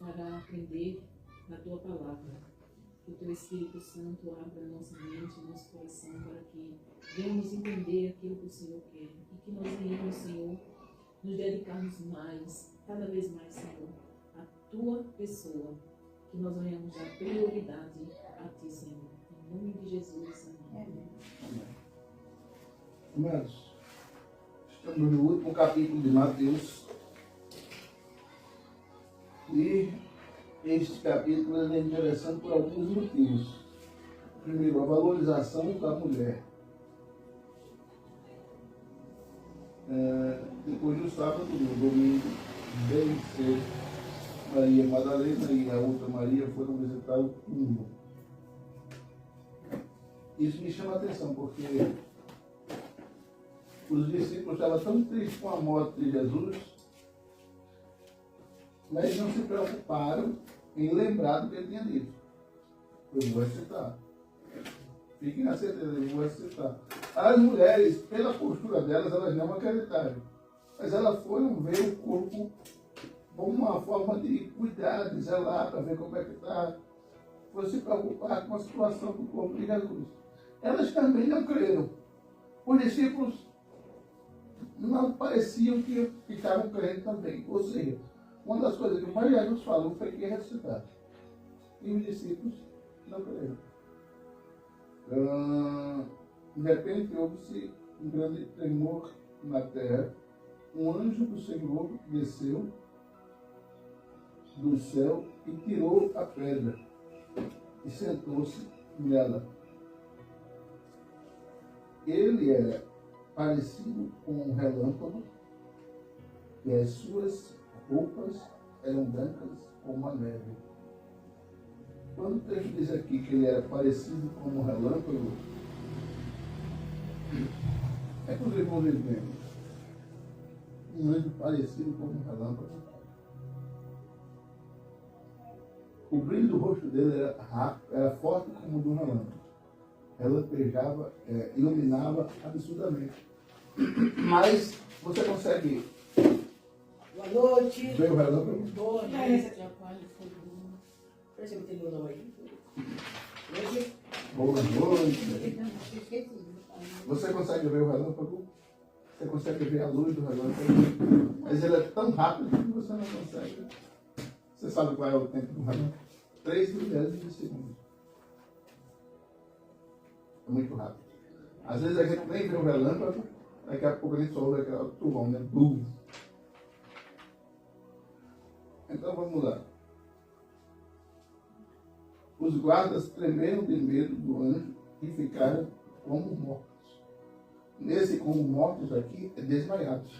para aprender a tua palavra. Que o teu Espírito Santo abra nossa mente, nosso coração, para que venhamos entender aquilo que o Senhor quer e que nós venhamos, Senhor, nos dedicarmos mais, cada vez mais, Senhor, à tua pessoa, que nós venhamos dar prioridade a ti, Senhor. Em nome de Jesus, amém. Amados, estamos no último capítulo de Mateus e este capítulo é interessante por alguns motivos. Primeiro, a valorização da mulher. Depois do sábado, no domingo, bem cedo, Maria Madalena e a outra Maria foram visitar o túmulo. Isso me chama a atenção, porque os discípulos estavam tão tristes com a morte de Jesus, mas não se preocuparam em lembrar do que ele tinha dito. Eu vou citar. Fiquem na certeza, eu vou citar. As mulheres, pela postura delas, elas não acreditaram. Mas elas foram ver o corpo como uma forma de cuidar, de zelar, para ver como é que está. Foram se preocupar com a situação do corpo de Jesus. Elas também não creram. Os discípulos não pareciam que ficaram crentes também. Ou seja, uma das coisas que o Maria Jesus falou foi que ia ressuscitar. E os discípulos não creram. De repente houve-se um grande tremor na terra. Um anjo do Senhor desceu do céu e tirou a pedra e sentou-se nela. Ele era parecido com um relâmpago e as suas roupas eram brancas como a neve. Quando o texto diz aqui que ele era parecido com um relâmpago, é que os irmãos dizem, um anjo parecido com um relâmpago. O brilho do rosto dele era rápido, era forte como o do relâmpago. Relampejava, iluminava absurdamente. Mas você consegue Boa noite. ver o relâmpago? Boa noite. Percebe que tem meu nome aí? Hoje? Boa noite. Você consegue ver o relâmpago? Você consegue ver a luz do relâmpago? Mas ele é tão rápido que você não consegue. Você sabe qual é o tempo do relâmpago? 3 milésimos de segundo. É muito rápido. Às vezes a gente nem vê o relâmpago, daqui a pouco a gente só ouve aquela trovão, né? Bum! Então vamos lá. Os guardas tremeram de medo do anjo e ficaram como mortos. Nesse como mortos aqui é desmaiados.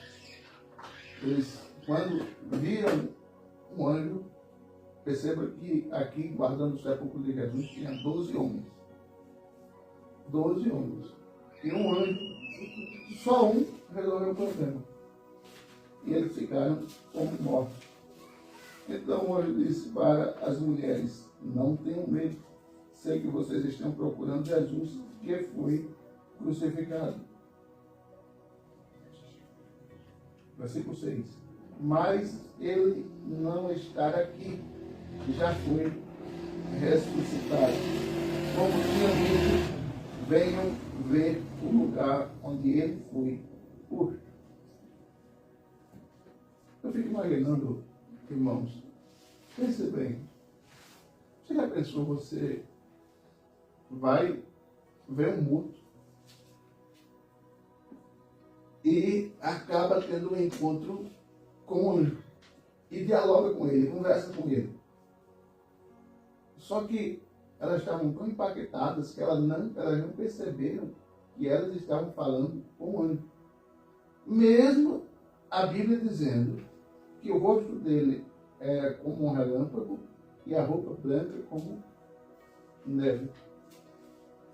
Eles, quando viram um anjo, perceba que aqui, guardando o sepulcro de Jesus, tinha 12 homens. 12 homens. E um anjo, só um, resolveu o problema. E eles ficaram como mortos. Então o anjo disse para as mulheres, não tenham medo. Sei que vocês estão procurando Jesus, que foi crucificado. Versículo 6. Mas ele não está aqui, já foi ressuscitado. Como tinha dito, venham ver o lugar onde ele foi posto. Eu fico imaginando, irmãos, pense bem. Você já pensou, você vai ver um morto e acaba tendo um encontro com um anjo e dialoga com ele, conversa com ele. Só que elas estavam tão impactadas que elas não perceberam que elas estavam falando com o anjo. Mesmo a Bíblia dizendo que o rosto dele é como um relâmpago e a roupa branca como neve.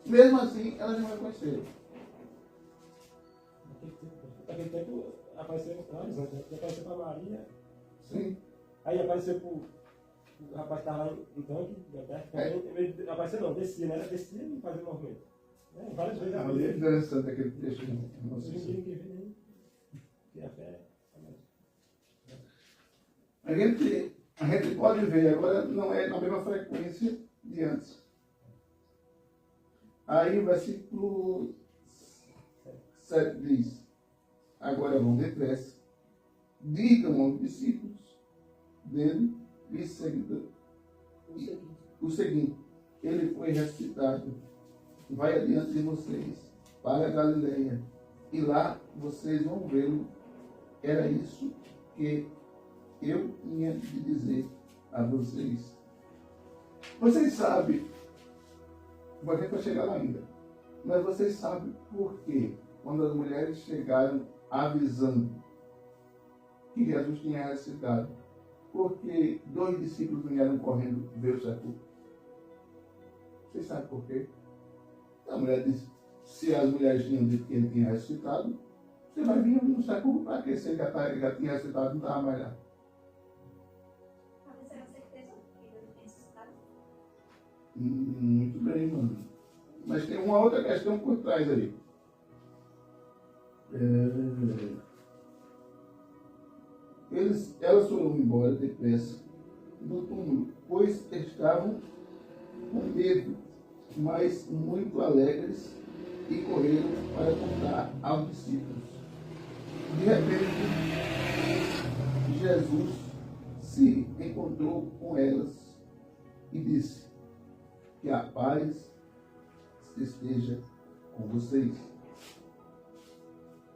Mesmo assim, elas não reconheceram. Naquele tempo apareceu antes, apareceu para Maria. Sim. Aí apareceu para o rapaz que estava lá no tanque, também, apareceu não, descia, né? Descia e fazia o movimento. Várias vezes. Ali é interessante aquele texto. Não sei que a fé. A gente A gente pode ver, agora não é na mesma frequência de antes. Aí o versículo 7 diz: agora vão depressa, digam aos discípulos dele e o seguinte: ele foi ressuscitado, vai adiante de vocês para a Galileia, e lá vocês vão vê-lo. Era isso que eu tinha de dizer a vocês. Vocês sabem, a gente vai chegar lá ainda, mas vocês sabem por quê? Quando as mulheres chegaram avisando que Jesus tinha ressuscitado, porque 2 discípulos vieram correndo ver o sepulcro. Vocês sabem por quê? A mulher disse: se as mulheres tinham dito que ele tinha ressuscitado, você vai vir no sepulcro para quê? Se ele já tinha ressuscitado, não estava mais lá. Mas era certeza que ele tinha ressuscitado. Muito bem, mano. Mas tem uma outra questão por trás aí. Elas foram embora depressa do túmulo, pois estavam com medo, mas muito alegres, e correram para contar aos discípulos. De repente, Jesus se encontrou com elas e disse: que a paz esteja com vocês.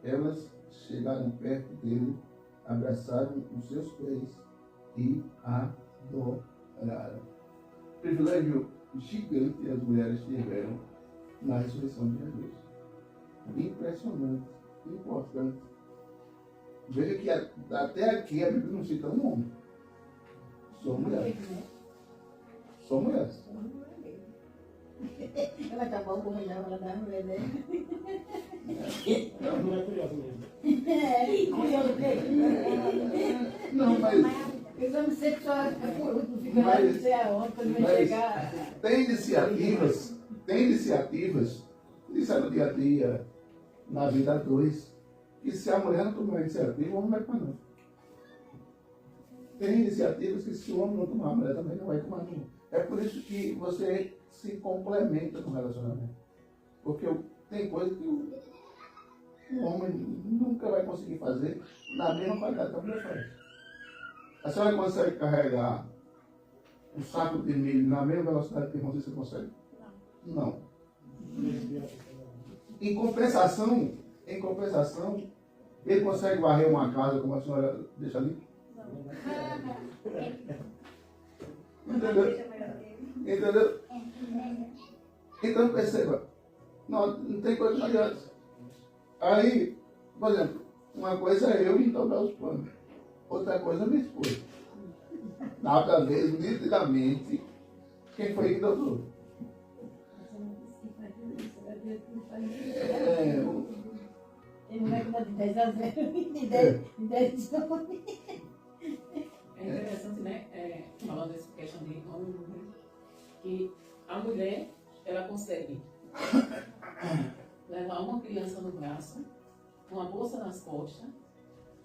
Elas chegaram perto dele, abraçaram os seus pés e adoraram. Privilégio gigante as mulheres tiveram na ressurreição de Jesus. Impressionante, importante. Veja que até aqui a Bíblia não cita um homem. Só mulher. Só mulher. Ela acabou com ela da mulher dele. Não, não é curioso mesmo. É, curioso que Não, mas exame sexual é por último, fica lá, Mas- não sei aonde, quando vai mas- chegar. tem iniciativas, isso é no dia a dia, na vida a dois, que se a mulher não tomar iniciativa, o homem não vai tomar não. Tem iniciativas que se o homem não tomar, a mulher também não vai tomar não. É por isso que você se complementa no relacionamento. Porque tem coisa que o homem nunca vai conseguir fazer na mesma qualidade que a mulher faz. A senhora consegue carregar um saco de milho na mesma velocidade que você consegue? Não. Em compensação, ele consegue varrer uma casa como a senhora deixa ali? Entendeu? Entendeu? Então perceba, não tem coisa que não adianta. Aí, por exemplo, uma coisa é eu então dar os panos, outra coisa é minha esposa. Na outra vez, nitidamente, quem foi que doutor? Tem mulher que dá de 10 a 0, de 10 a 9. É interessante, né? Falando dessa questão de homem e mulher, que a mulher, ela consegue levar uma criança no braço, uma bolsa nas costas,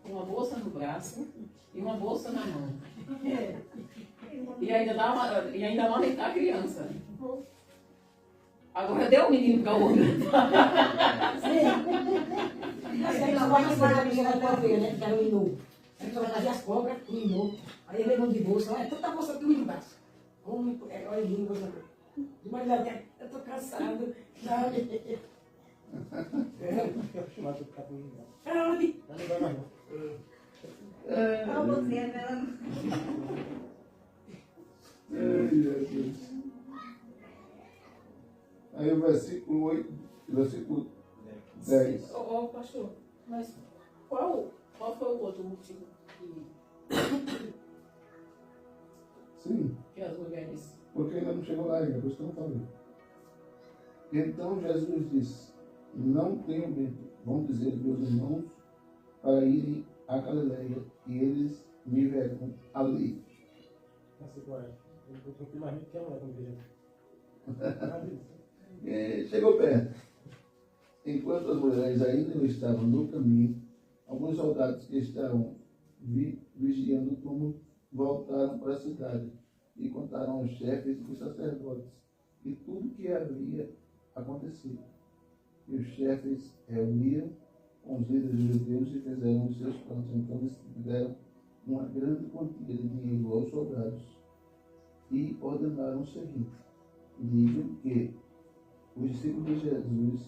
uma bolsa no braço e uma bolsa na mão. E ainda amamentar a criança. Agora deu o menino para o outro. Aí ela vai fazer a amiga da tua filha, né? Que era o Inu. Aí ela fazia as cobras, o Inu. Aí ele levou de bolsa, olha, tanta bolsa aqui no braço. Homem, olha o Inu, bolsa. De madrugada, eu tô cansado, sabe? Fica acostumado a ficar com ele. Pra onde? Não vai mais não. Olha você, ela Ai, Jesus. Aí o versículo 8, versículo 10. Ô, pastor, mas qual foi o outro motivo Sim, que as mulheres... porque ainda não chegou lá ainda, por isso que eu não falei. Então Jesus disse: não tenham medo, vão dizer aos meus irmãos para irem a Galileia, e eles me verão ali. Nossa, agora. Eu tô com mais medo que a mulher quando veio. Chegou perto. Enquanto as mulheres ainda estavam no caminho, alguns soldados que estavam vigiando o túmulo voltaram para a cidade e contaram aos chefes e os sacerdotes e tudo que havia acontecido. E os chefes reuniram com os líderes judeus e fizeram os seus planos. Então eles deram uma grande quantia de dinheiro aos soldados e ordenaram o seguinte: digam que os discípulos de Jesus,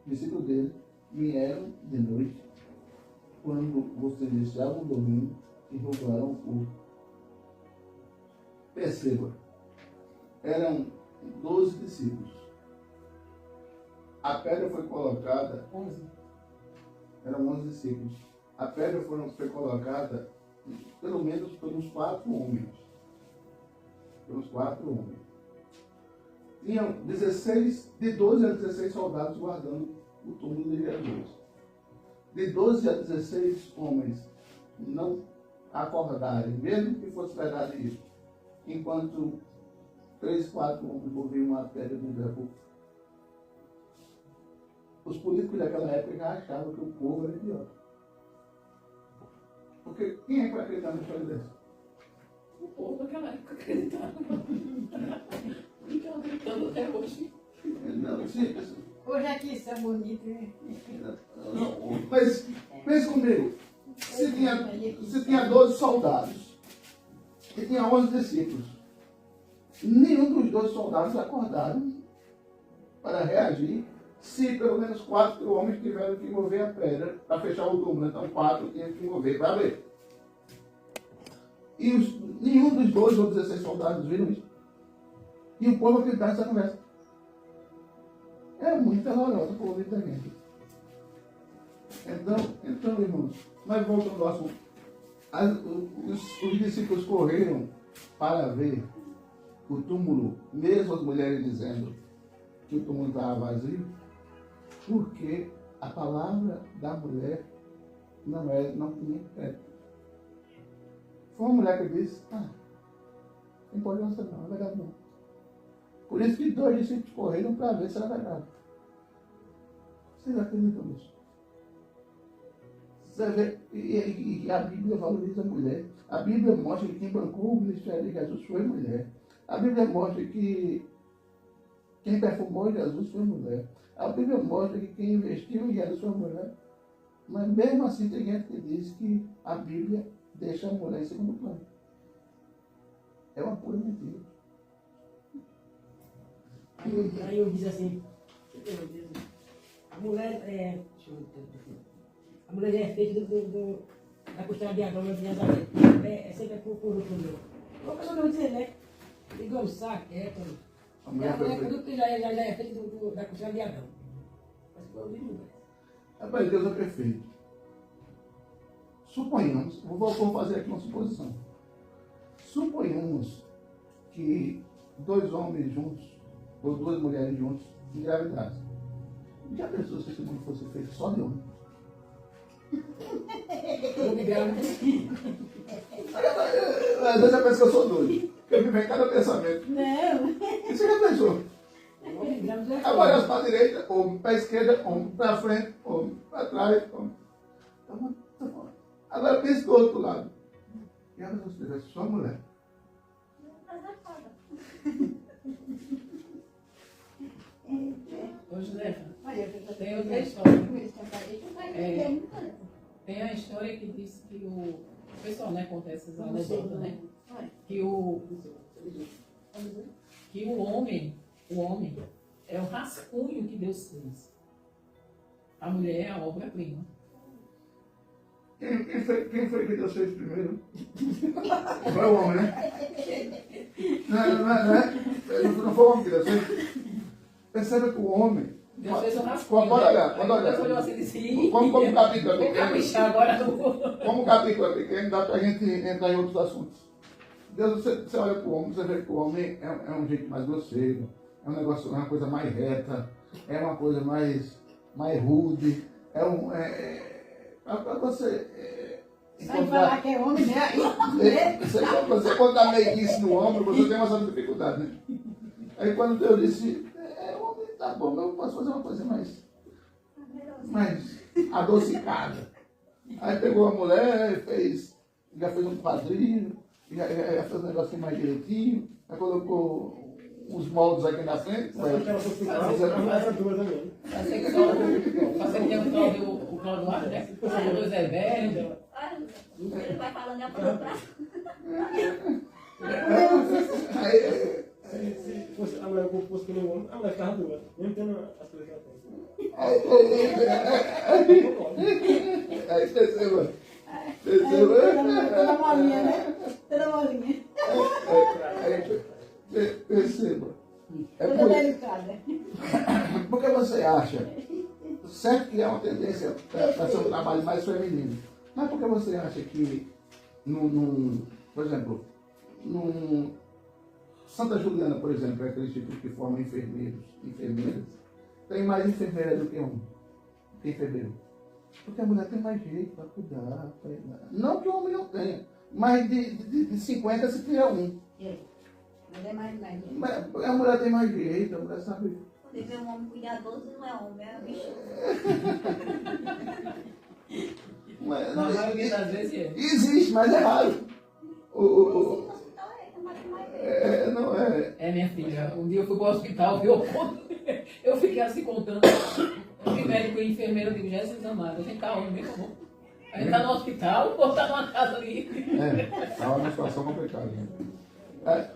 discípulos dele, vieram de noite, quando vocês estavam dormindo, e roubaram o corpo. Perceba, eram 12 discípulos. A pedra foi colocada, 11. eram 11 discípulos. A pedra foi colocada pelo menos pelos 4 homens. Pelos 4 homens. Tinham 16, de 12 a 16 soldados guardando o túmulo de Jesus. De 12 a 16 homens não acordarem, mesmo que fosse verdade isso, enquanto 3, 4 homens moviam a pedra do Jabu. Os políticos daquela época já achavam que o povo era idiota. Porque quem é que vai acreditar numa história dessa? O povo daquela época acreditava. E estão acreditando até hoje. Não, sim, Hoje aqui isso é bonito, né? não, mas pense comigo, se tinha 12 soldados e tinha 11 discípulos, nenhum dos 12 soldados acordaram para reagir se pelo menos 4 homens tiveram que mover a pedra para fechar o túmulo. Então 4 tinham que mover para abrir. E nenhum dos 12 ou 16 soldados viram isso. E o povo acreditava nessa conversa. É muito terroroso o povo da gente. Então, irmãos, mas voltando ao assunto. Os discípulos correram para ver o túmulo, mesmo as mulheres dizendo que o túmulo estava vazio, porque a palavra da mulher não tinha crédito. Foi uma mulher que disse: não tem importância não, é verdade não. Por isso que 2 discípulos correram para ver se era verdade. Vocês acreditam nisso? Você vê, e a Bíblia valoriza a mulher. A Bíblia mostra que quem bancou o ministério de Jesus foi mulher. A Bíblia mostra que quem perfumou Jesus foi mulher. A Bíblia mostra que quem investiu em Jesus foi mulher. Mas mesmo assim tem gente que diz que a Bíblia deixa a mulher em segundo plano. É uma pura mentira. Aí eu disse assim, a mulher é. A mulher é feita da costela de Adão de Nazaré. É sempre por outro meu. Uma pessoa não dizer, né? Igual o saco, A a mulher mulher foi produto já é feita da costela de Adão. Mas igual o livro. Rapaz, Deus é perfeito. Suponhamos, vou fazer aqui uma suposição. Suponhamos que 2 homens juntos, ou 2 mulheres juntos, engravidassem. Já pensou se esse mundo fosse feito só de homem? Às vezes eu penso que eu sou doido. Porque me vem cada pensamento. Não. E você já pensou? Agora para a direita, ou para a esquerda, ou para frente, ou para trás. Agora pense do outro lado. E ela não se só mulher. Ô, Julieta, tem outra história. Tem a história que diz que o pessoal, né, conta essas anedotas, né? Que o homem é o rascunho que Deus fez. A mulher é a obra-prima. Quem foi que Deus fez primeiro? Foi o homem, né? Não foi o homem que Deus fez. Perceba que o homem. Deus fez um rascunho. Pode olhar. Deus olhou assim e disse: Como o capítulo é vou pequeno. caprichar agora no. Como o capítulo é pequeno, dá para a gente entrar em outros assuntos. Deus, você olha para o homem, você vê que o homem é um jeito mais grosseiro, é um negócio, é uma coisa mais reta, é uma coisa mais rude, para você Sai falar que é homem, né? você quando dá meiguice no ombro, você tem uma certa dificuldade, né? Aí quando Deus disse, homem, tá bom, eu posso fazer uma coisa mais adocicada. Aí pegou a mulher, já fez um quadrinho, já fez um negocinho mais direitinho, já colocou uns moldes aqui na frente. Só que ela fosse essa duas também. Passei que só tem o Cláudio, né? São dois velhos. Olha, ele vai falando e aponta pra Aí, Se fosse a mulher o corpo fosse que nem o homem, a mulher ficava duas. Mesmo tendo as coisas que ela tem. aí perceba. Toda molinha, né? Toda molinha. Perceba. É Toda delicada. porque você acha, certo que é uma tendência para ser um trabalho mais feminino, mas por que você acha que, por exemplo, no Santa Juliana, por exemplo, que é aquele instituto que forma enfermeiros, enfermeiras, tem mais enfermeira do que homem, que enfermeiro. Porque a mulher tem mais jeito para cuidar. Não que o homem não tenha, mas de 50 se cria um. Mas é mais. Mas a mulher tem mais jeito, a mulher sabe. Quando vê um homem cuidadoso, não é homem, é bicho. Mas, Na maioria das vezes é. existe, mas é raro. No hospital é mais. Não é. É, minha filha, um dia eu fui para o hospital, eu fiquei assim contando. Que médico e enfermeiro, eu digo, Jesus amado, a gente tá onde mesmo? A gente tá no hospital ou tá numa casa ali? Tá uma situação complicada. Né?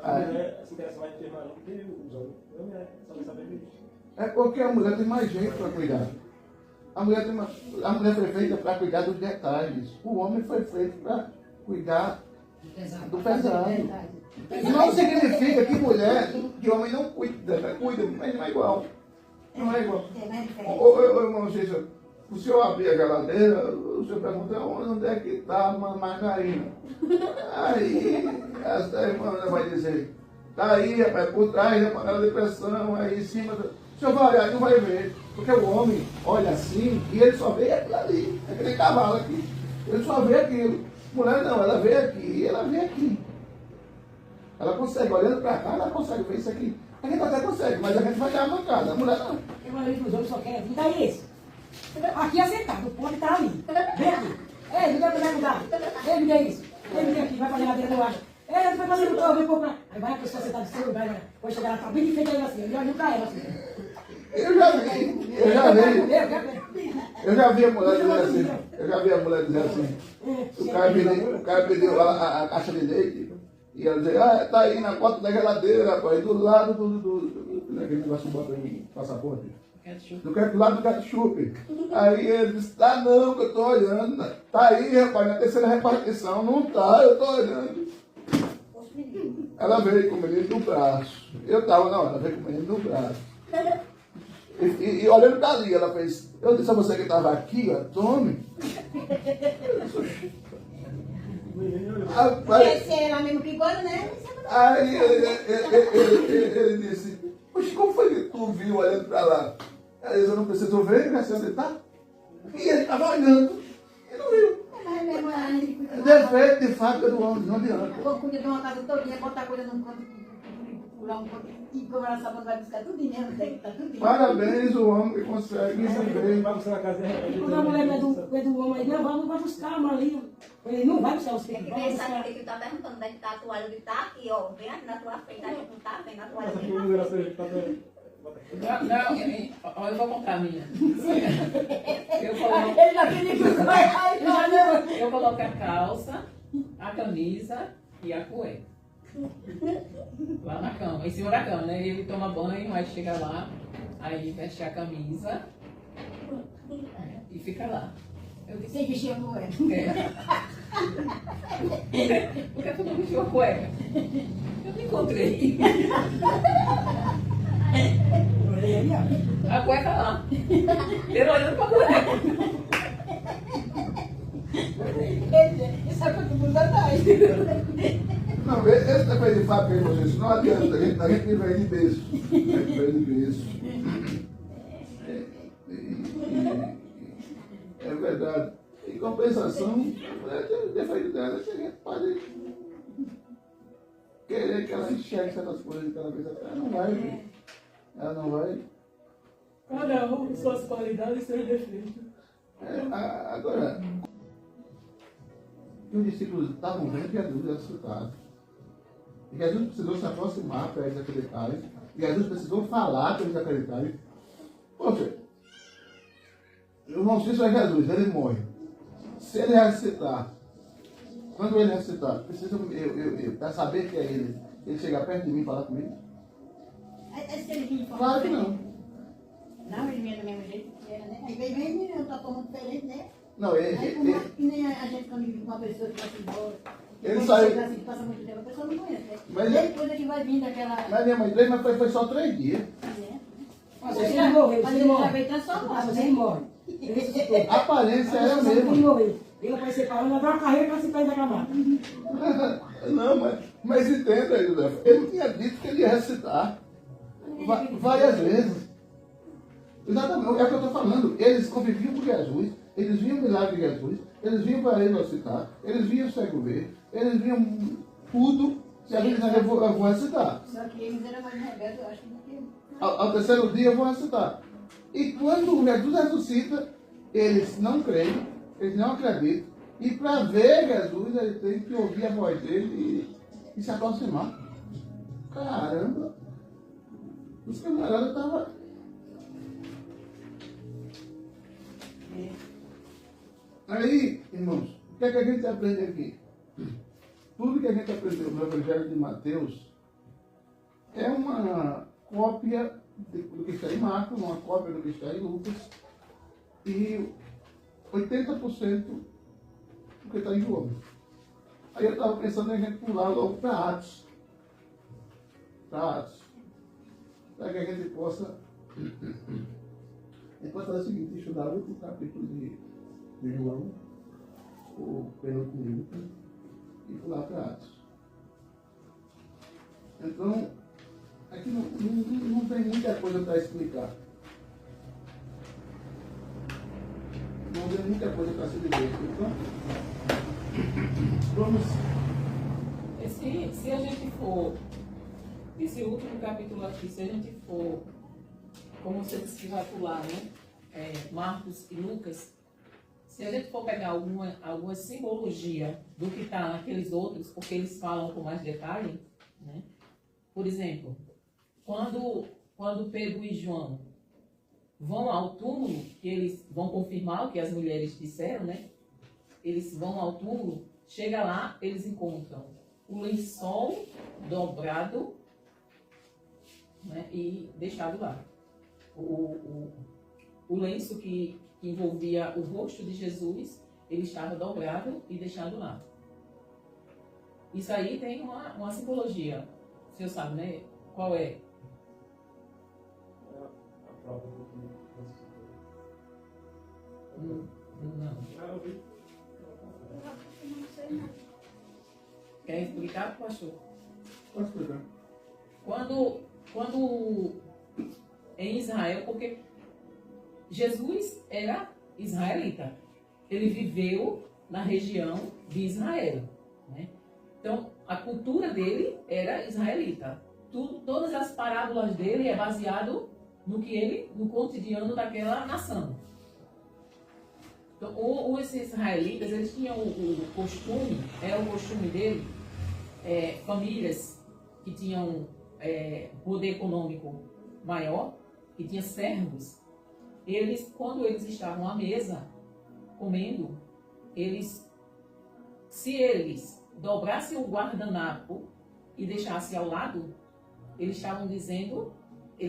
A mulher se interessa mais em enfermagem do que os homens. O homem é só saber disso. É porque a mulher tem mais jeito para cuidar. A mulher foi feita para cuidar dos detalhes. O homem foi feito para cuidar do pesado. Não significa que mulher, que homem não cuida, mas não é igual. Não é igual. Ô, irmão, gente, o senhor abrir a geladeira, o senhor pergunta onde é que está a margarina. Aí, essa irmã vai dizer, está aí, rapaz, por trás da panela de pressão, aí em cima. O senhor vai olhar e não vai ver. Porque o homem olha assim e ele só vê aquilo ali, aquele cavalo aqui. Ele só vê aquilo. Mulher não, ela vê aqui e ela vê aqui. Ela consegue, olhando para cá, ela consegue ver isso aqui. A gente até consegue, mas a gente vai dar uma mancada. A mulher não. Eu falei que os homens só querem vir, daí esse. Aqui é sentado, o ponto está ali. Vem aqui. Ei, não vai mudar. Ei, me dê isso. Ei, me dê aqui, vai fazer na beira do ar. Ei, não vai fazer no carro, vem comprar. Aí vai a pessoa sentada de cima, vai chegar lá, tá bem de frente aí assim. Eu olho pra ela assim. Eu já vi a mulher dizer assim. Eu já vi a mulher dizer assim. O cara pediu a caixa de leite. E ela dizia, tá aí na porta da geladeira, rapaz, do lado aquele negócio que bota em passaporte. Do lado do ketchup. Aí ele disse, tá não, que eu tô olhando. Tá aí, rapaz, na terceira repartição. Não tá, eu tô olhando. Ela veio com o menino no braço. Eu tava na hora, ela veio com o menino no braço. E olhando dali, ela fez, eu disse a você que estava aqui, ó, tome. Esse é lá mesmo bigode, né? Aí ele disse, poxa, como foi que tu viu olhando para lá? Ela disse, eu não preciso ver, né, onde está? E ele estava olhando, e não viu. Defeito de fábrica do homem, não adianta. Vou cuidar de uma casa todinha, botar coisa num canto, pular um pouco, e como ela sabe, vai buscar tudo mesmo, tem que estar tudo. Parabéns o homem que consegue se ver. Vai buscar na casa dela. Quando a mulher é do homem aí, não vai buscar a malinha. Ele não vai buscar os Tem filhos, que vai ver, sabe buscar. o que tu tá perguntando? Onde é que tá a toalha? Ele tá aqui, ó, bem aqui na tua frente, a gente não tá vendo a toalha Essa bem aqui na usa na frente. sua frente. Não, eu vou contar a minha. Ele já tem que vai. Eu coloco a calça, a camisa e a cueca. Lá na cama, em cima da cama, né? Ele toma banho, aí chega lá, aí veste a camisa e fica lá. Eu disse, Sem vestir a mulher. por que tu não vestiu a cueca? Eu me encontrei. A cueca lá. Ele olhando pra cueca. Isso é todo mundo atrás. Não, esse negócio de fábrica de vocês, não adianta, a gente vai de berço. A gente vai de berço. É verdade. Em compensação, a mulher tem o defeito dela, que a gente pode querer que ela enxergue certas coisas que ela fez até. Ela não vai ver. Ela não vai. Cada um com suas qualidades e seus defeitos. Agora, os discípulos estavam vendo que Jesus era ressuscitado. Jesus precisou se aproximar para eles acreditarem. Jesus precisou falar para eles acreditarem. Poxa, irmão, se isso é Jesus, ele morre. Se ele ressuscitar, quando ele ressuscitar, precisa para saber que é ele chegar perto de mim e falar comigo? Aí se ele vinha falar. Claro que não. Não, ele vinha do mesmo jeito que era, né? Aí veio mesmo, eu tô tomando diferente, né? Não, Aí como que nem a gente quando vive com uma pessoa que passa embora. Ele Depois saiu- chega assim, passa muito tempo, a pessoa não conhece, né? Mas- Depois ele vai vindo aquela. Na minha mãe dele, mas foi só 3 dias. Mas ele morreu, Mas ele ele já morre. veio transformado, Mas né? ele morre. Ele ressuscitou. A aparência era a Ele mesma. morreu. Ele vai separar, vai dar uma carreira para se país acabar. Não, mas entenda, José. Ele tinha dito que ele ia ressuscitar várias vezes. Exatamente, é o que eu estou falando. Eles conviviam com Jesus, eles viam o milagre de Jesus, eles viam para ele ressuscitar, eles viam o cego ver, eles viam tudo. Se a gente dizer, eu vou ressuscitar. Só que eles eram mais rebeldes, eu acho, do que. Ao terceiro dia eu vou ressuscitar. E quando Jesus ressuscita, eles não creem, eles não acreditam. E para ver Jesus, ele tem que ouvir a voz dele e se aproximar. Caramba! Os camaradas estavam. Aí, irmãos, o que é que a gente aprende aqui? Tudo que a gente aprendeu no Evangelho de Mateus é uma cópia do que está em Marcos, uma cópia do que está em Lucas e 80% do que está em João. Aí eu estava pensando em a gente pular logo para Atos. Para que a gente possa fazer o seguinte, estudar o último capítulo de João, o penúltimo, e pular para Atos. Então, aqui não tem muita coisa para explicar. Não tem muita coisa para se dizer. Então, vamos. Se a gente for, esse último capítulo aqui, se a gente for, como você disse que vai pular, né? Marcos e Lucas, se a gente for pegar alguma simbologia do que está naqueles outros, porque eles falam com mais detalhe, né? Por exemplo, quando Pedro e João vão ao túmulo, que eles vão confirmar o que as mulheres disseram, né? Eles vão ao túmulo, chega lá, eles encontram o lençol dobrado, né? E deixado lá. O lenço que envolvia o rosto de Jesus, ele estava dobrado e deixado lá. Isso aí tem uma simbologia. O senhor sabe, né? Qual é? A prova do que Não. Quer explicar, pastor? Pode explicar. Quando em Israel, porque Jesus era israelita. Ele viveu na região de Israel, né? Então, a cultura dele era israelita. Todas as parábolas dele é baseado no cotidiano daquela nação. Então, os israelitas, eles tinham o costume, era o costume dele, famílias que tinham poder econômico maior, que tinham servos, quando eles estavam à mesa, comendo, se eles dobrassem o guardanapo e deixassem ao lado, eles estavam dizendo,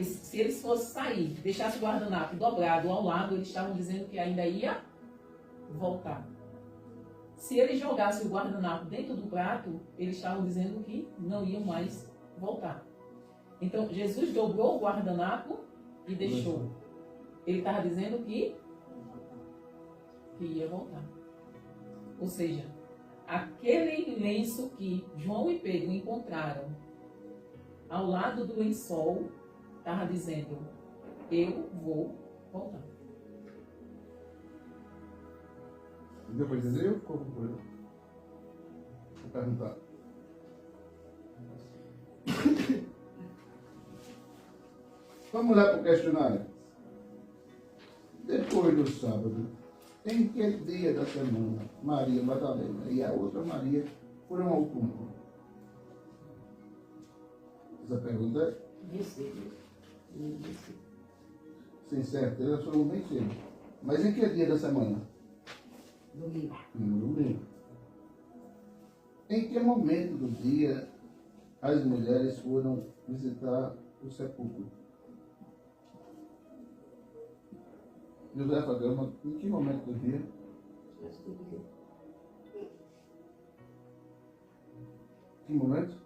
se eles fossem sair, deixassem o guardanapo dobrado ao lado, eles estavam dizendo que ainda ia voltar. Se eles jogassem o guardanapo dentro do prato, eles estavam dizendo que não iam mais voltar. Então, Jesus dobrou o guardanapo e deixou. Ele estava dizendo que ia voltar. Ou seja, aquele lenço que João e Pedro encontraram ao lado do lençol estava dizendo, eu vou voltar. Deu para entender ou ficou com coisa? Vou perguntar. Vamos lá para o questionário. Depois do sábado, em que dia da semana Maria Madalena e a outra Maria foram ao túmulo? Essa pergunta sim, certo. Ele achou bem cedo. Mas em que dia da semana? Domingo. No domingo. Em que momento do dia as mulheres foram visitar o sepulcro? Josefa Gama, em que momento do dia? Que momento?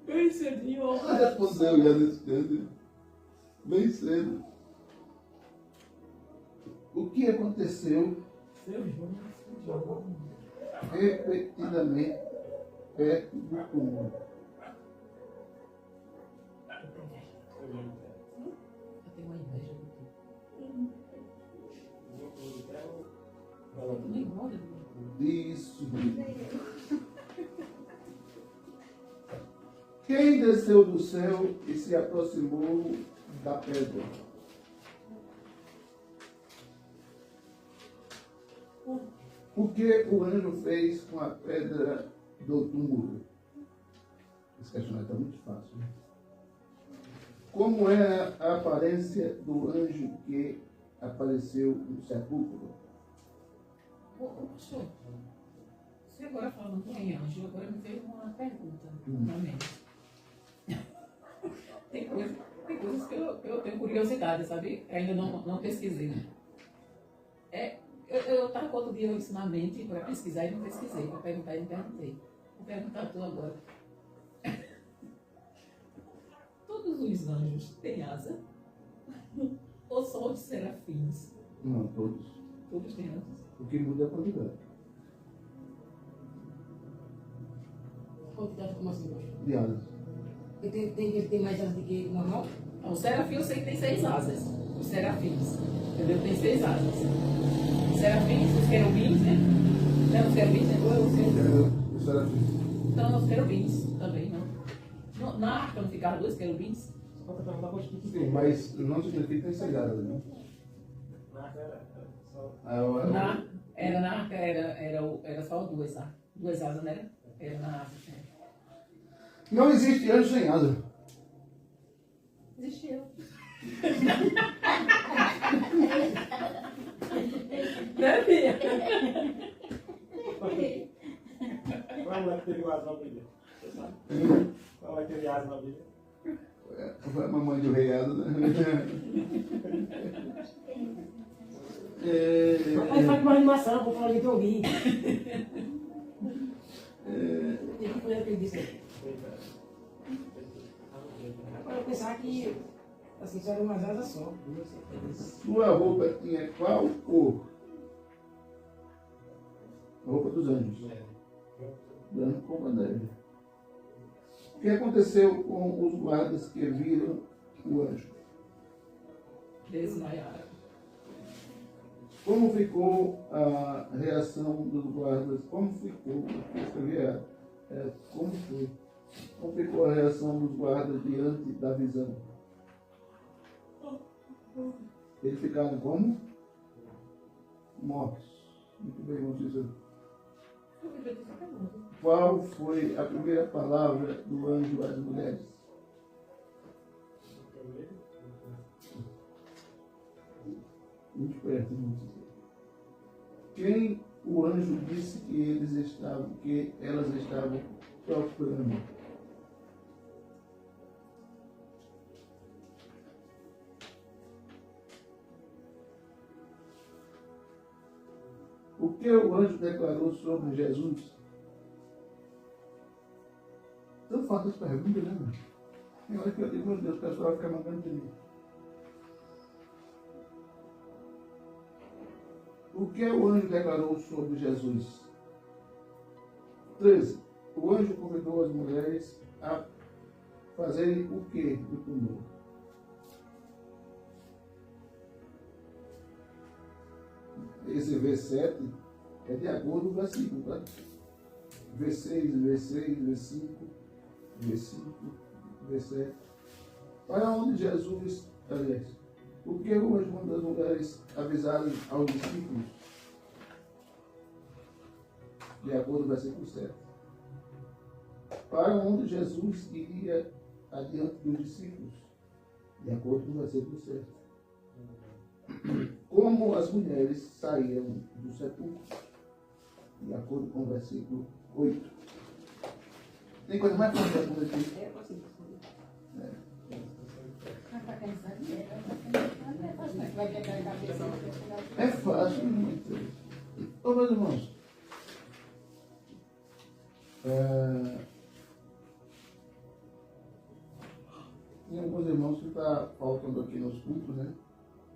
Bem cedinho. Ela respondeu já nesse tempo. Bem cedo. O que aconteceu repetidamente perto do túmulo? Eu tenho uma inveja do tu. Nem olha. Isso. Quem desceu do céu e se aproximou da pedra? O que o anjo fez com a pedra do túmulo? Esse questionário está muito fácil. Né? Como é a aparência do anjo que apareceu no sepulcro? Pastor, você agora falando em anjo, agora me veio uma pergunta na mente. Tem coisas que eu tenho curiosidade, sabe? Ainda não pesquisei. Eu estava outro dia eu na mente para pesquisar e não pesquisei, para perguntar e não perguntei. Vou perguntar a tu agora. Todos os anjos têm asa? Ou só os serafins? Não, todos. Todos têm asas. O que muda é a quantidade. Quantidade como assim, pastor? De asas. Porque tem mais asas do que o normal? O serafim eu sei que tem 6 asas. Os serafins. Entendeu? Tem 6 asas. Os serafins, os querubins, né? Não, os querubins, né? Os serafins. Então, os querubins também, não. Na arca não ficaram 2 querubins? Só para perguntar quantos tipos Sim, mas não significa que tem 6 asas, né? Na arca era só 2, tá? 2 asas, né? Era na arca. Não existe anjo sem asa. Existiu. Né, filha? Qual é que teve asa na Bíblia? Você sabe? Qual é que teve asa na Bíblia? Foi a mamãe do rei asa, né? Aí faz uma animação, vou falar de ouvir. O que foi que ele disse aí? Agora eu pensava que assim, só era umas asas só. Sua roupa tinha qual cor? A roupa dos anjos. Branco como a neve. O que aconteceu com os guardas que viram o anjo? Desmaiaram. Como ficou a reação dos guardas? Como ficou? Como foi? Como ficou a reação dos guardas diante da visão? Eles ficaram como? Mortos. Muito bem, vamos dizer. Qual foi a primeira palavra do anjo às mulheres? Muito perto, vamos dizer. Quem o anjo disse que elas estavam procurando? O que o anjo declarou sobre Jesus? Tão fácil as perguntas, né, mano? Tem hora que eu digo, meu Deus, o pessoal fica mandando de mim. O que o anjo declarou sobre Jesus? 13. O anjo convidou as mulheres a fazerem o que no túmulo? Esse V7 é de acordo com o versículo, tá? V6, V6, V5, V5, V7. Para onde Jesus, aliás, o que o anjo mandou as mulheres avisarem aos discípulos? De acordo com o versículo 7. para onde Jesus iria adiante dos discípulos, de acordo com o versículo 7. Como as mulheres saíram do sepulcro, de acordo com o versículo 8. Tem coisa mais fácil de acontecer? É, assim. Vai quebrar a cabeça. É fácil, muito. Ô, meus irmãos, tem alguns irmãos que estão faltando aqui nos cultos, né?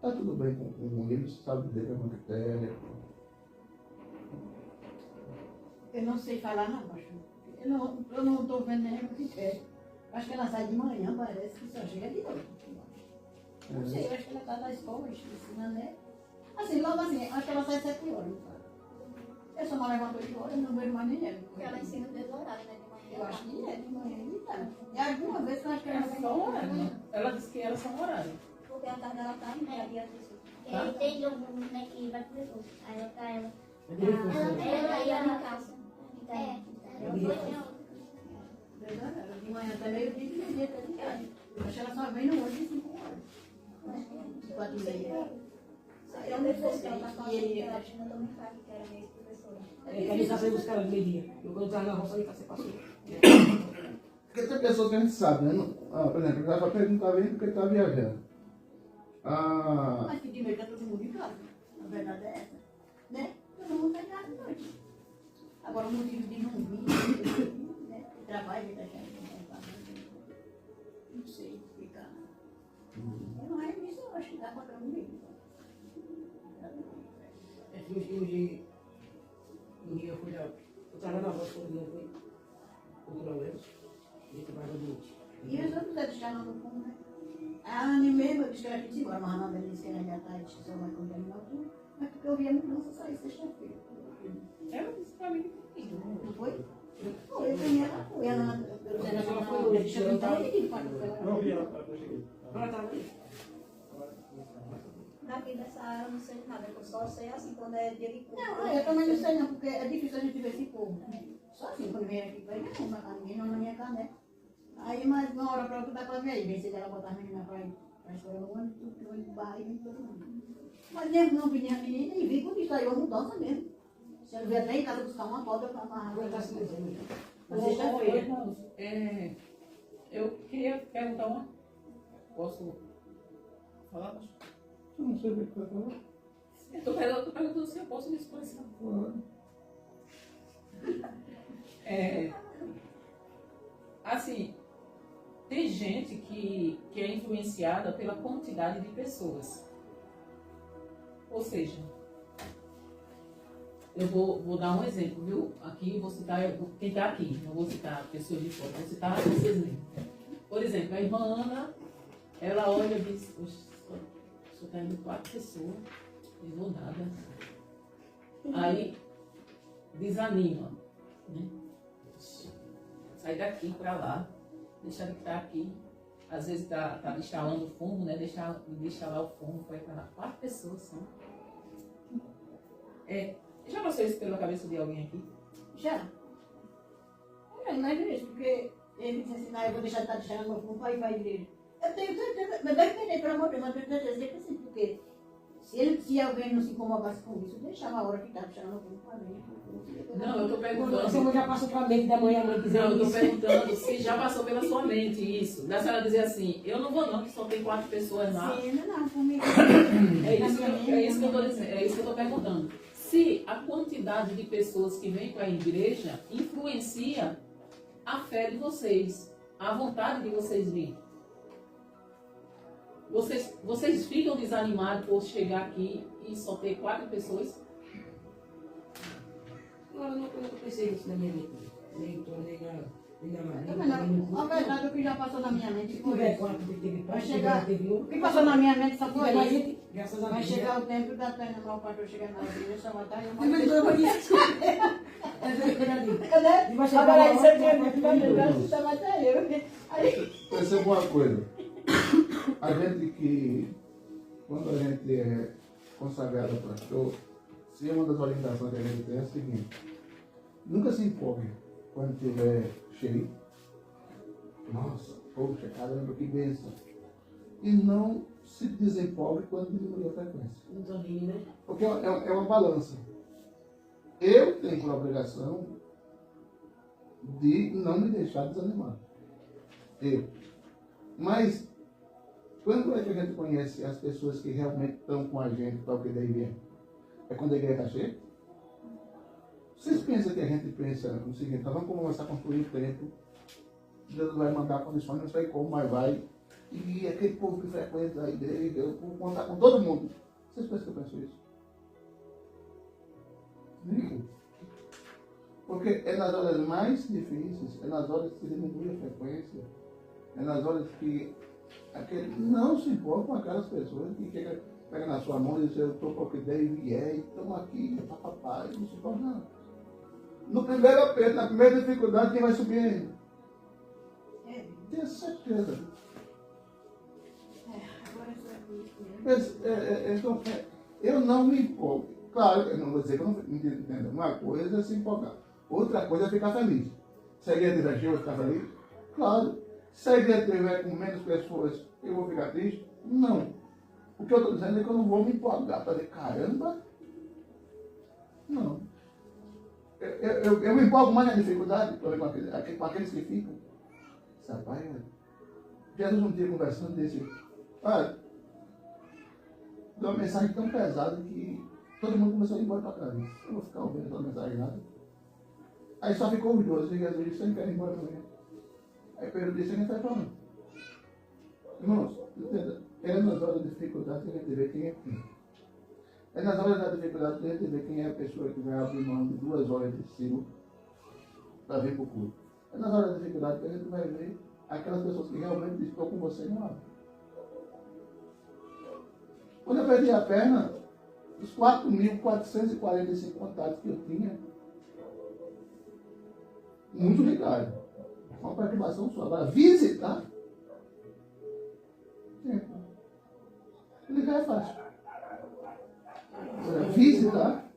Tá tudo bem com eles, sabe dizer que é uma critéria. Eu não sei falar não, pastor. Eu não estou vendo nenhum critério. Acho que ela sai de manhã, parece que só chega de noite. Não sei, eu acho que ela está na escola, ensinando, né? Assim, logo assim, acho que ela sai 7 horas, não sabe? Eu só não levanto 8 horas, não vejo mais nem ela. Porque ela ensina o mesmo horário, né? De manhã. Eu acho que é de manhã e de tarde. E alguma vez que eu acho que ela Era só um horário, né? Ela disse que era só um horário. Porque a tarde ela tá em média. Tá. Porque tem jogo né, que vai pro recurso. Aí ela tá ela. É de recurso, né? Ela aí ela em casa. Verdade, de manhã até meio-dia e meio-dia até de tarde. Eu acho que ela só vem no hoje de 5 horas. 4h30. Eu não sei se ela tá falando que ela tinha também faz, que era minha professora. É que a gente está saindo buscar ela de meio-dia. Eu quando estava na roça, ali, você passou. Porque tem pessoas que a gente sabe, né? Por exemplo, ela vai perguntar bem porque está viajando. Mas que de noite é todo mundo em casa. A verdade é essa. Né? Todo mundo está em casa de noite. Agora o motivo de não vir, né? O trabalho da gente não sei explicar. Eu não é isso, eu acho que dá para todo mundo. Hoje eu fui lá. Eu estava na roça quando eu fui. Cultural Lemos. E trabalhava de noite. E os outros já deixaram no fundo, né? A Anne mesmo, eu disse que ela disse embora, mas a Amanda disse que ela já está, disse que só vai contaminar tudo. Mas porque eu vi a mudança sair sexta-feira. Ela disse pra mim que não. Não foi? Foi, também ela foi. Ela foi, deixa eu contar aí, Não vi ela, eu cheguei. Ela estava ali. Daqui dessa área eu não sei nada, eu só sei assim quando é dia de culto. Não, eu também não sei não, porque é difícil a gente ver esse povo. Só assim, quando vem aqui, vai ninguém não na minha caneta. Aí, mas uma hora pra outra dá pra ver aí, vem se ela botar a menina pra escola no ano, tudo que vai barra e vem todo mundo. Mas mesmo não vinha a menina e vi quando isso aí, uma mudança mesmo. Se eu vier até em casa buscar uma corda pra amarrar. Agora está se levando. Na sexta-feira. Irmãos, eu queria perguntar uma. Posso falar? Eu não sei o que vai falar. Eu tô perguntando se eu posso me expressar. Assim, tem gente que é influenciada pela quantidade de pessoas. Ou seja, eu vou dar um exemplo, viu? Aqui vou citar quem está aqui, não vou citar pessoas de fora, vou citar vocês mesmos. Por exemplo, a irmã Ana, ela olha e diz, só está indo 4 pessoas, não vou nada. Aí desanima, né? Sai daqui para lá, deixa de estar aqui. Às vezes está instalando o fumo, né? Deixar lá o fumo, vai estar lá 4 pessoas só. Já passou isso pela cabeça de alguém aqui? Já. Imagina isso, porque ele disse assim, eu vou deixar de estar deixando meu fundo para ir para a igreja. Eu tenho certeza, mas deve entender, pelo amor de Deus, mas eu tenho certeza que assim, porque se alguém não se incomodasse com isso, deixava a hora que está deixando meu fundo para mim. Não, eu estou Essa perguntando. mulher já passou para a mente da manhã, mãe, Não, dizendo eu estou isso. perguntando se já passou pela sua mente isso. Da senhora dizer assim, eu não vou não, que só tem 4 pessoas lá. Sim, não, comigo. É isso que eu estou dizendo, é isso que eu estou perguntando. Se a quantidade de pessoas que vêm para a igreja influencia a fé de vocês, a vontade de vocês virem. Vocês ficam desanimados por chegar aqui e só ter 4 pessoas? Não, eu nunca pensei nisso na minha mente. Nem tô, nem na A verdade, o que já passou na minha mente Se foi tiver isso. 4, teve Vai 4, chegar. teve 1. O que passou na minha mente só Se foi tiver mais isso. gente, graças a Vai Deus. chegar o tempo da pena mal para eu chegar na igreja, só vai estar eu Mas eu vou dizer. É verdade. Né? E vai chegar Agora uma isso hora aqui que é vai muito ficar melhor, melhor. só vai estar eu. Aí, Perceba uma coisa. A gente que, quando a gente é consagrado a pastor, se uma das orientações que a gente tem é a seguinte: nunca se empolgue quando estiver cheio, Nossa, poxa, caramba, que bênção. E não se desempolgue quando diminuir a frequência. Não desanime, né? Porque é uma balança. Eu tenho por obrigação de não me deixar desanimar. Eu. Mas, quando é que a gente conhece as pessoas que realmente estão com a gente para o que daí vier? É quando a igreja está cheia? Vocês pensam que a gente pensa o seguinte, nós vamos começar a construir o templo, Deus vai mandar condições, não sei como, mas vai. E aquele povo que frequenta a igreja, eu vou contar com todo mundo. Vocês pensam que eu penso isso? Não. Porque é nas horas mais difíceis, é nas horas que diminui a frequência, é nas horas que aquele não se importa com aquelas pessoas que pega na sua mão e diz, eu estou com a ideia e vier, estamos aqui, papapá, e não se importa nada. No primeiro aperto, na primeira dificuldade, quem vai subir ainda? Tenho certeza. Agora só isso. Mas, então, eu não me empolgo. Claro, eu não vou dizer que eu não me entendo. Uma coisa é se empolgar. Outra coisa é ficar feliz. Se a igreja estiver cheia, eu vou ficar feliz? Claro. Se a igreja estiver com menos pessoas, eu vou ficar triste? Não. O que eu estou dizendo é que eu não vou me empolgar para dizer, caramba. Não. Eu me empolgo mais na dificuldade com aqueles que ficam. Rapaz, Jesus um dia conversando disse, olha, deu uma mensagem tão pesada que todo mundo começou a ir embora para casa. Eu vou ficar ouvindo aquela mensagem nada. Aí só ficou os 12, e Jesus disse, você não quer ir embora também. Aí Pedro disse, ninguém está falando. Irmãos, entenda, é nas horas de dificuldade que a gente vê quem é quem. É nas horas da dificuldade que a gente vê quem é a pessoa que vai abrir mão de 2 horas de cima para vir para o culto. É nas horas da dificuldade que a gente vai ver aquelas pessoas que realmente estão com você no lado. Quando eu perdi a perna, os 4.445 contatos que eu tinha, muito ligado. Uma perturbação só. Agora, visitar, tempo. Ligar é fácil. Agora, visitar.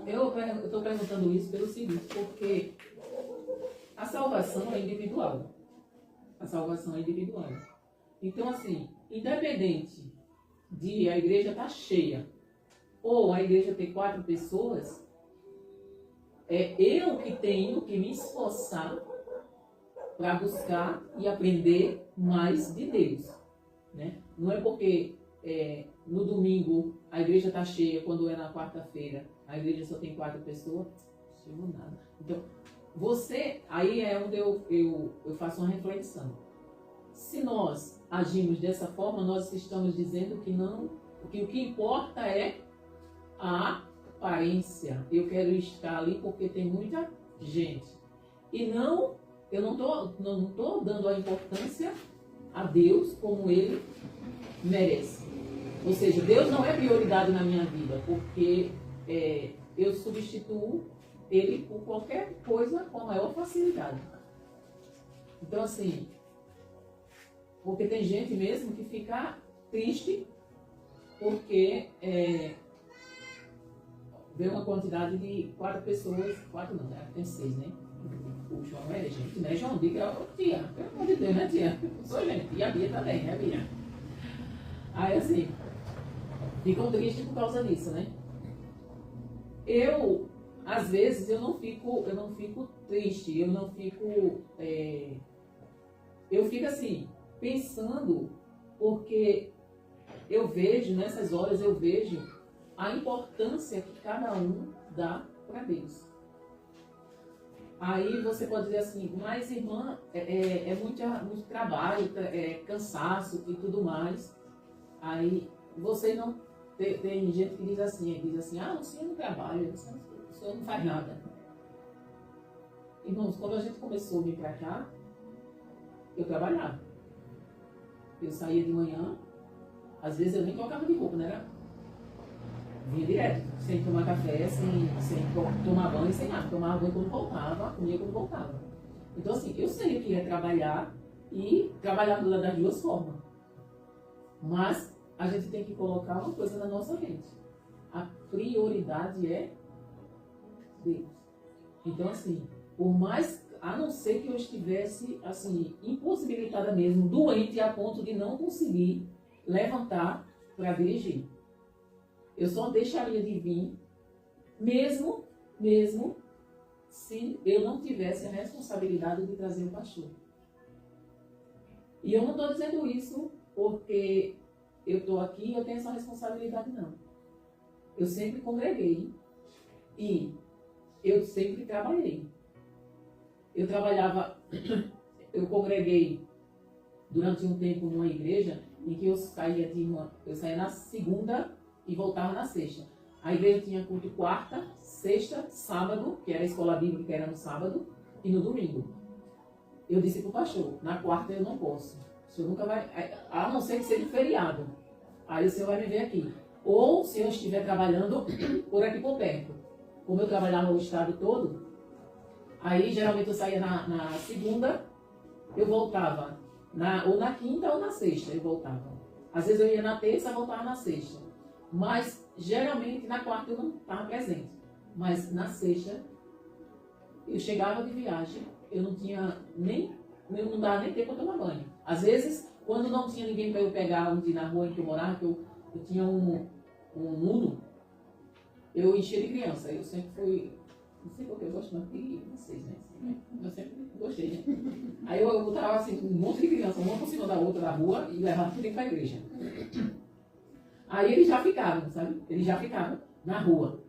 Eu estou perguntando isso pelo seguinte, porque a salvação é individual. A salvação é individual. Então, assim, independente de a igreja estar cheia ou a igreja ter 4 pessoas, é eu que tenho que me esforçar para buscar e aprender mais de Deus. Né? Não é porque no domingo a igreja está cheia, quando é na quarta-feira a igreja só tem 4 pessoas, não chegou nada. Então, você, aí é onde eu faço uma reflexão. Se nós agimos dessa forma, nós estamos dizendo que não, que o que importa é a aparência. Eu quero estar ali porque tem muita gente. E não, eu não estou dando a importância a Deus como Ele merece. Ou seja, Deus não é prioridade na minha vida, porque eu substituo Ele por qualquer coisa com a maior facilidade. Então, assim, porque tem gente mesmo que fica triste porque vê uma quantidade de 4 pessoas, 4 não, né? Tem 6, né? O João é gente, né? João, diga, tia, pelo amor de Deus, né, tia? Eu sou gente, e a Bia também, né, Bia? Aí, assim, ficam tristes por causa disso, né? Às vezes, eu não fico triste, eu fico assim, pensando, porque eu vejo, nessas horas, eu vejo a importância que cada um dá para Deus. Aí você pode dizer assim, mas irmã, muito trabalho, cansaço e tudo mais. Aí você não... Tem gente que diz assim, o senhor não trabalha, o senhor não faz nada. Irmãos, quando a gente começou a vir para cá, eu trabalhava. Eu saía de manhã, às vezes eu nem trocava de roupa, né? Vinha direto, sem tomar café, sem tomar banho, sem nada. Tomava banho quando voltava, comia quando voltava. Então, assim, eu sei que ia trabalhar e trabalhar das 2 formas. Mas a gente tem que colocar uma coisa na nossa mente. A prioridade é Deus. Então, assim, por mais a não ser que eu estivesse, assim, impossibilitada mesmo, doente a ponto de não conseguir levantar para dirigir. Eu só deixaria de vir, mesmo se eu não tivesse a responsabilidade de trazer o pastor. E eu não estou dizendo isso porque eu estou aqui e eu tenho essa responsabilidade, não. Eu sempre congreguei e eu sempre trabalhei. Eu congreguei durante um tempo numa igreja em que eu saía na segunda e voltava na sexta. A igreja tinha culto quarta, sexta, sábado, que era a escola bíblica, que era no sábado, e no domingo. Eu disse para o pastor, na quarta eu não posso. O senhor nunca vai, a não ser que seja feriado. Aí o senhor vai me ver aqui. Ou se eu estiver trabalhando por aqui por perto. Como eu trabalhava no estado todo, aí geralmente eu saía na segunda, eu voltava ou na quinta ou na sexta eu voltava. Às vezes eu ia na terça e voltava na sexta. Mas geralmente na quarta eu não estava presente. Mas na sexta eu chegava de viagem, eu não dava nem tempo para tomar banho. Às vezes, quando não tinha ninguém para eu pegar onde na rua em que eu morava, que eu tinha um Uno, eu enchia de criança. Eu sempre fui, não sei porque eu gosto muito de vocês, né? Eu sempre gostei, né? Aí eu botava assim, um monte de criança, uma por cima da outra na rua e levava tudo para a igreja. Aí eles já ficavam, sabe? Eles já ficavam na rua.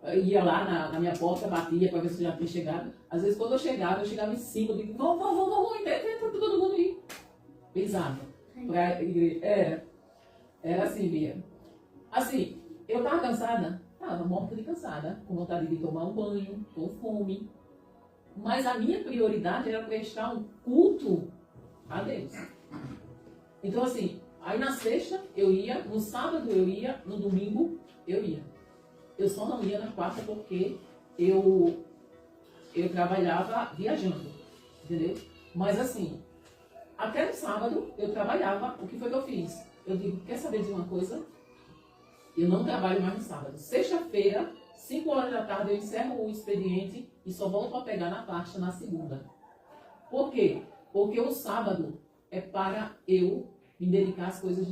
Eu ia lá na minha porta, batia para ver se eu já tinha chegado. Às vezes quando eu chegava em cima, eu digo, vamos, entra todo mundo aí. Pesava. Pra igreja. Era assim, Bia. Assim, eu estava cansada, estava morta de cansada, com vontade de tomar um banho, com fome. Mas a minha prioridade era prestar um culto a Deus. Então assim, aí na sexta eu ia, no sábado eu ia, no domingo eu ia. Eu só não ia na quarta porque eu trabalhava viajando, entendeu? Mas assim, até no sábado eu trabalhava. O que foi que eu fiz? Eu digo, quer saber de uma coisa? Eu não trabalho mais no sábado. Sexta-feira, 5 horas da tarde, eu encerro o expediente e só volto a pegar na pasta na segunda. Por quê? Porque o sábado é para eu me dedicar às coisas de